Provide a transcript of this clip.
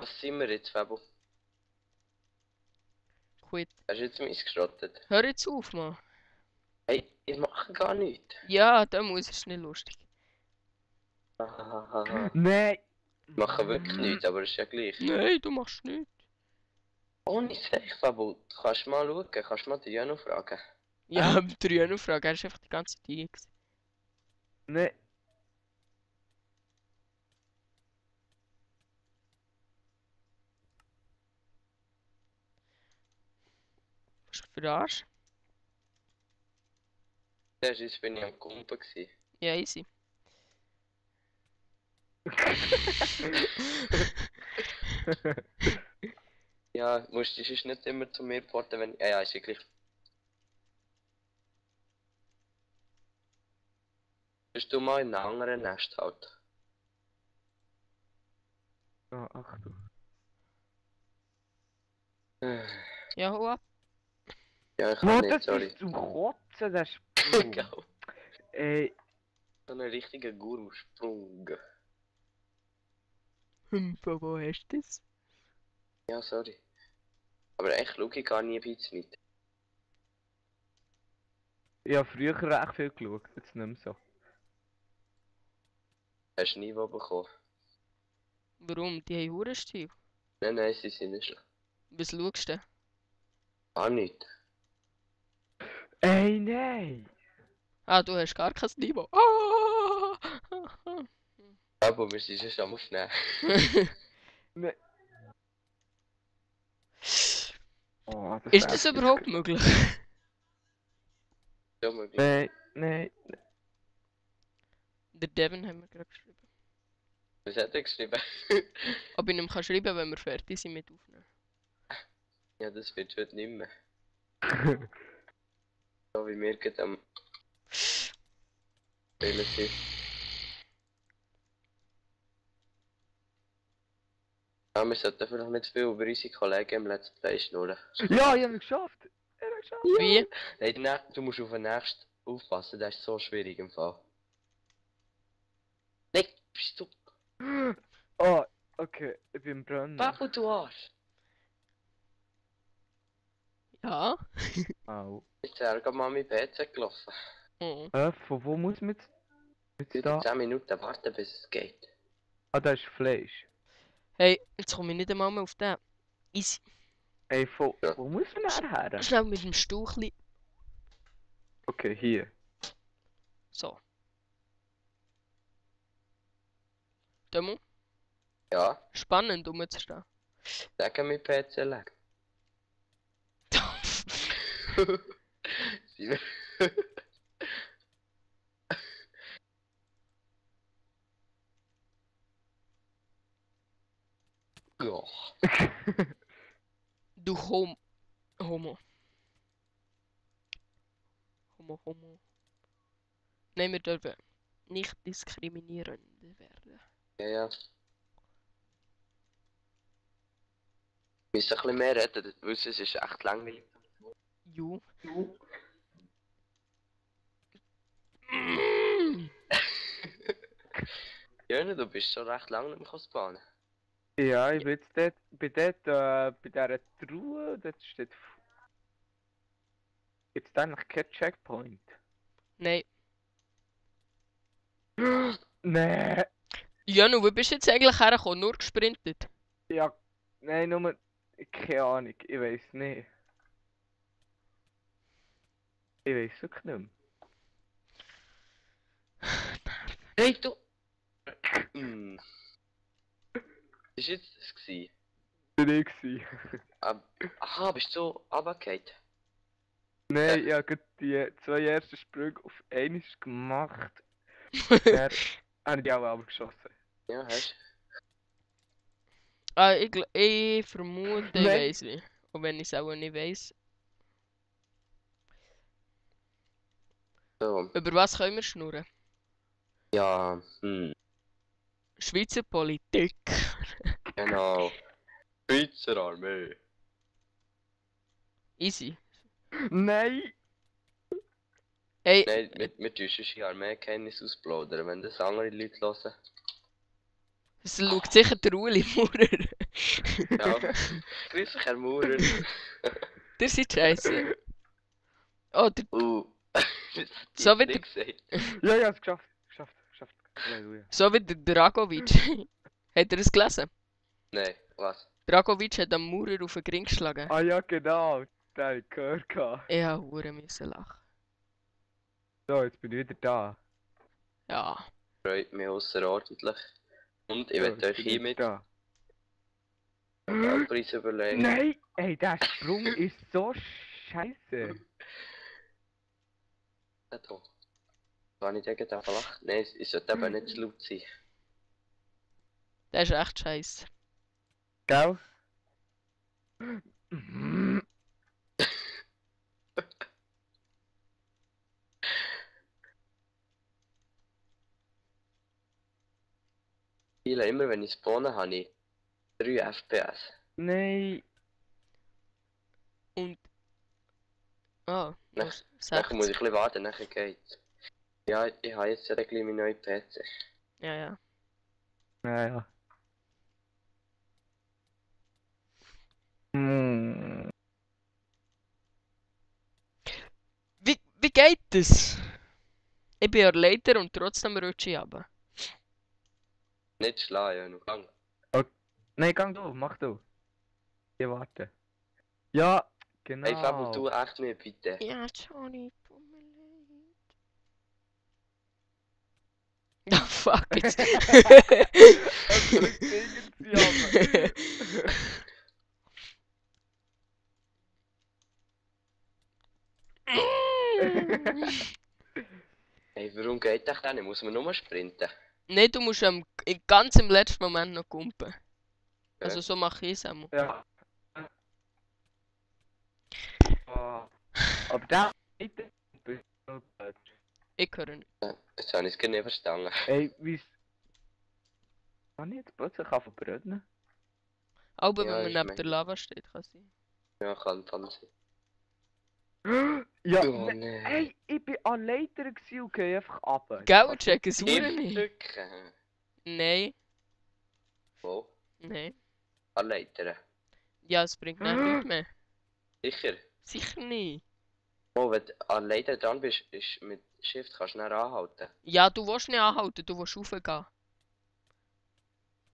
Was sind wir jetzt, Fabo? Gut. Hast du jetzt mich geschrottet? Hör jetzt auf, Mann. Hey, ich mache gar nichts. Ja, da muss es nicht lustig. Hahaha. Nein! Ich mache wirklich nichts, aber ist ja gleich. Nein, du machst nicht. Ohne Sex, Fabo. Du kannst mal schauen, kannst mal den Jano fragen. Ja, drei noch Frage. Er ist einfach die ganze Zeit hier gewesen. Nein! Was ist für Arsch? Zuerst bin ich am Kumpen gewesen. Ja, easy. Ja, musst du sonst nicht immer zu mir porten, wenn... Ja, ist ja gleich. Bist du mal in einem anderen Nest halt? Ah, ach du. Ja, hau ab. Ja, ich Oh, kann das nicht, sorry. ist zum Kotzen, der Sprung. Genau. Ey, So einen richtigen Gurmsprung. Von wo hast du das? Ja, sorry. Aber echt, schau ich gar nie ein bisschen mit. ich habe früher recht viel geschaut, jetzt nicht mehr so. Hast du nie wo bekommen? Warum? Die haben Hurenstil. Nein, sie sind nicht schlecht. Was schaust du? Gar nicht. Ey, nein! Ah, du hast gar kein Niveau. Ah! Aber wir sind schon am Aufnehmen. Nein. Oh, das Ist das echt überhaupt möglich? Ja, möglich. Nein, nein. Der Devin haben wir gerade geschrieben. Was hat er geschrieben? Ob ich ihm kann schreiben, wenn wir fertig sind mit Aufnehmen. Ja, das wird heute nicht mehr. So wie wir gerade am Spielen sind. Ja, wir sollten vielleicht nicht zu viel über unsere Kollegen im Let's Play schnurren. Ja, ich habe es geschafft! Ich habe es geschafft! Wie? Nein, du musst auf den nächsten aufpassen, das ist so schwierig im Fall. Nein, bist du... Oh, okay, ich bin Brenner. Papu, du Arsch! Ja. Au. Jetzt ist er gerade mal mit PC gelaufen. Oh. Von wo muss man jetzt Wieder da? 10 Minuten warten, bis es geht. Ah, da ist Fleisch. Hey, jetzt komme ich nicht einmal mehr auf den. Easy. Ey, Ja. wo muss man her? Schnell mit dem Stuchli. Okay, hier. So. Demo. Ja, Spannend, umzustehen. sagen wir PC lag. Sie- Ja. Du Homo. Homo. Homo. Nein, wir dürfen nicht diskriminierend werden. Ja. Wir müssen ein bisschen mehr reden, das wissen, es ist echt langweilig. Ju. Jörn, du bist schon recht lange nicht mehr Bahnen. Ja, ich bin jetzt dort, bei dieser Truhe, dort steht... Jetzt eigentlich kein Checkpoint. Nein. Nee. Janu, wo bist du jetzt eigentlich hergekommen? Nur gesprintet? Ja, nein, nur... Keine Ahnung, ich weiß nicht. Ich weiß wirklich nicht mehr. Hey, du! Hm. Was war jetzt das gewesen? Das war ich. Aha, bist du runtergefallen? Nein, ich habe gerade die 2 ersten Sprünge auf einmal gemacht. Dann habe ich die auch abgeschossen. Ja, hast Ah, ich vermute, ich Nein. weiß wie. Und wenn ich es auch nicht weiß. du. So. Über was können wir schnurren? Ja, Schweizer Politik. genau. Schweizer Armee. Easy. Nein! Hey, Nein, wir tun sonst die Armee-Kenntnis ausplaudern, wenn das andere Leute hören. Es schaut sicher der Uli Maurer. Ja. Grüß dich, Herr Maurer. Der seid scheiße. Oh, der... Das So hat wie ich nicht gesagt. Ja, ja, es geschafft. Geschafft. Halleluja. So wie der Dragovic. Hat er es gelesen? Nein, was? Dragovic hat am Maurer auf den Ring geschlagen. Ah ja, genau. Den hab ich gehört. gehabt. Ich hab hure müssen lachen. So, jetzt bin ich wieder da. Ja. Freut mich außerordentlich. Und ich So, werde jetzt euch bin ich hiermit da. einen Geldpreis überlegen. Nein! Ey, der Sprung ist so scheiße. Ja, da. Kann ich dir da verlachen? Nein, es sollte eben nicht zu laut sein. Der ist echt scheiße. Gell? Spiele immer, wenn ich spawne, habe ich 3 FPS. Nein. Und... Oh, Nach- was? Nachher muss ich 60. ein bisschen warten, nachher geht's. Ja, ich habe jetzt ja ein bisschen meinen neuen PC. Ja, ja. Ja, ja. Hm. Wie geht das? Ich bin ja Leiter und trotzdem rutsche ich runter. Nicht schlagen, ja, noch gang. Nein, gang du, mach du. Ich warte. Ja, genau. Hey Fabel, tu echt nicht, bitte. Ja, Johnny, tut mir leid. Oh fuck, jetzt. Hey, warum geht das denn nicht? Muss man nur sprinten? Nein, du musst ganz im letzten Moment noch kumpen. Also Ja. so mache ich es einmal. Ja. Aber da. Ich höre nicht. Jetzt habe ich es gar nicht verstanden. Ey, wie's. Kann ich jetzt plötzlich verbrennen? Aber Ja, wenn man ist neben mein- der Lava steht, kann es sein. Ja, kann sein. Ja, Oh ne- nein. Hey, ich bin an Leiter gewesen und gehe einfach ab. Gell, check es hure Im nicht. Drücken. Nein, Wo? nein. An Leitern. Ja, es bringt dann nichts mehr. Sicher. Sicher nicht. Oh, wenn du an Leitern dran bist, ist mit Shift kannst du schnell anhalten. Ja, du willst nicht anhalten, du willst raufgehen.